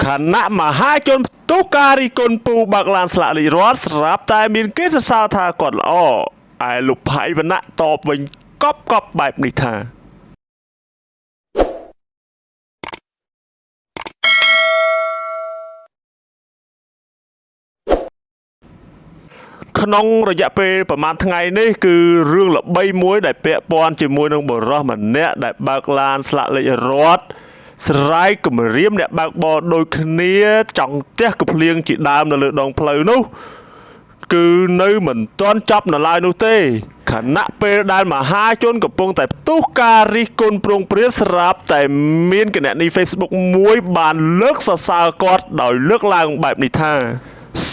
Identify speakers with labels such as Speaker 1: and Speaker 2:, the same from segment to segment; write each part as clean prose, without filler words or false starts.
Speaker 1: ខណៈមហាជនផ្ទុះការរិះគន់ពូបើកឡានស្លាកលេខរដ្ឋស្រាប់តែមានគេសរសើរថាគាត់ល្អឯលោកផៃវណ្ណៈតបវិញកប់បែបនេះថាក្នុងរយៈពេលប្រហែលថ្ងៃនេះគឺរឿងល្បីមួយដែលពាក់ព័ន្ធជាមួយនឹងបុរសម្នាក់ដែលបើកឡានស្លាកលេខរដ្ឋស្រែកគម្រាមអ្នកបើកបរដូចគ្នាចង់ទះកំភ្លៀងជាដើមនៅលើដងផ្លូវនោះគឺនៅមិនទាន់ចប់នៅឡើយនោះទេខណៈពេលដែលមហាជនកំពុងតែផ្ទុះការរិះគន់ប្រងព្រាតស្រាប់តែមានគណនី Facebook មួយបានលើកសរសើរគាត់ដោយលើកឡើងបែបនេះថា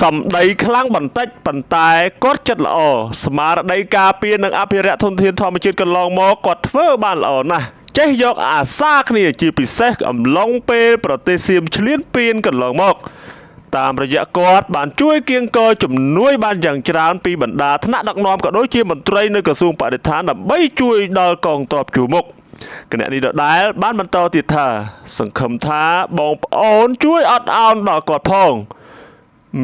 Speaker 1: សម្ដីខ្លាំងបន្តិចប៉ុន្តែគាត់ចិត្តល្អស្មារតីការពារនិងអភិរក្សធនធានធម្មជាតិកន្លងមកគាត់ធ្វើបានល្អណាស់ចេះយកអាសាគ្នាជាពិសេសអំឡុងពេលប្រទេសសៀមឈ្លានពានកន្លងមកតាមរយៈគាត់បានជួយគៀងគរជំនួយបានយ៉ាងច្រើនពីបណ្ដាថ្នាក់ដឹកនាំក៏ដូចជាមន្ត្រីនៅក្រសួងបរិស្ថានដើម្បីជួយដល់កងទ័ពជួរមុខគណៈនេះដដែលបានបន្តទៀតថាសង្ឃឹមថាបងប្អូនជួយអត់ឱនដល់គាត់ផង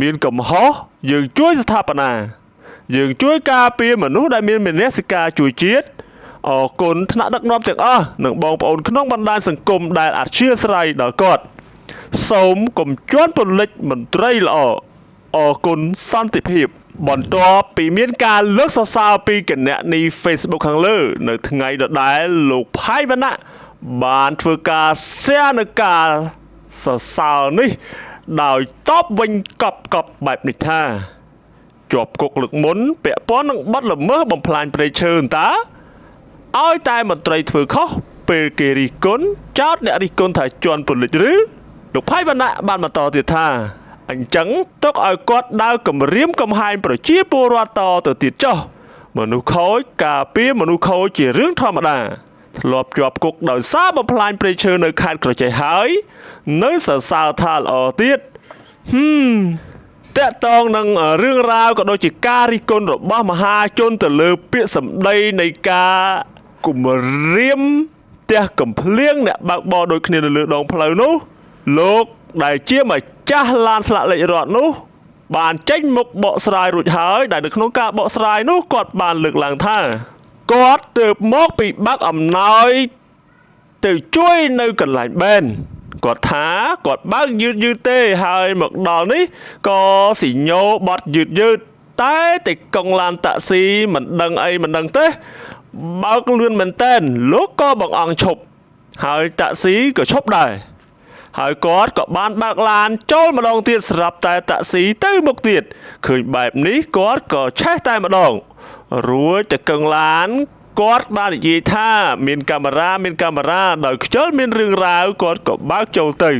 Speaker 1: មានកំហុសយើងជួយស្ថាបនាយើងជួយការពារមនុស្សដែលមានមនសិការជួយជាតិអរគុណថ្នាក់ដឹកនាំទាំងអស់និងបងប្អូនក្នុងបណ្ដាញសង្គមដែលអធ្យាស្រ័យដល់គាត់សូមកុំជន់ពន្លិចមន្ត្រីល្អអរគុណសន្តិភាពបន្ទាប់ពីមានការលើកសរសើរពីគណនី Facebook ខាងលើនៅថ្ងៃដដែលលោកផៃវណ្ណៈបានធ្វើការ share នៅការសរសើរនេះដោយតបវិញកប់បែបនេះថាជាប់គុកលើកមុនពាក់ព័ន្ធនឹងបទល្មើសបំផ្លាញព្រៃឈើតើឲ្យតែមន្ត្រីធ្វើខុសពេលគេរិះគន់ចោទអ្នករិះគន់ថាជន់ពន្លិចឬលោកផៃវណ្ណៈបានបន្តទៀតថាអញ្ចឹងទុកឲ្យគាត់ដើរគម្រាមកំហែងប្រជាពលរដ្ឋតទៅទៀតចុះមនុស្សខូចការពារមនុស្សខូចជារឿងធម្មតាធ្លាប់ជាប់គុកដោយសារបំផ្លាញព្រៃឈើនៅខេត្តក្រចេះហើយនៅសរសើរថាល្អទៀតតាក់ទងនឹងរឿងរ៉ាវក៏ដូចជាការរិះគន់របស់មហាជនទៅលើពាក្យសម្ដីនៃការគម្រាមទះកំភ្លៀងអ្នកបើកបរដូចគ្នានៅលើដងផ្លូវនោះលោកដែលជាម្ចាស់ឡានស្លាកលេខរដ្ឋនោះបានចេញមុខបកស្រាយរួចហើយដែលនៅក្នុងការបកស្រាយនោះគាត់បានលើកឡើងថាគាត់ទើបមកពីបាក់អំណោយទៅជួយនៅកន្លែងបែនគាត់ថាគាត់បើកយឺតទេហើយមកដល់នេះក៏ស៊ីញ៉ូបត់យឺតតែកង់ឡានតាក់ស៊ីមិនដឹងអីមិនដឹងទេបើកលឿនមែនតែនលោកក៏បងអង្គឈប់ហើយតាក់ស៊ីក៏ឈប់ដែរហើយគាត់ក៏បានបើកឡានចូលម្ដងទៀតស្រាប់តែតាក់ស៊ីទៅមុខទៀតឃើញបែបនេះគាត់ក៏ឆេះតែម្ដងរួចតែកឹងឡានគាត់បាននិយាយថាមានកាមេរ៉ាដោយខ្ជិលមានរឿងរ៉ាវគាត់ក៏បើកចូលទៅ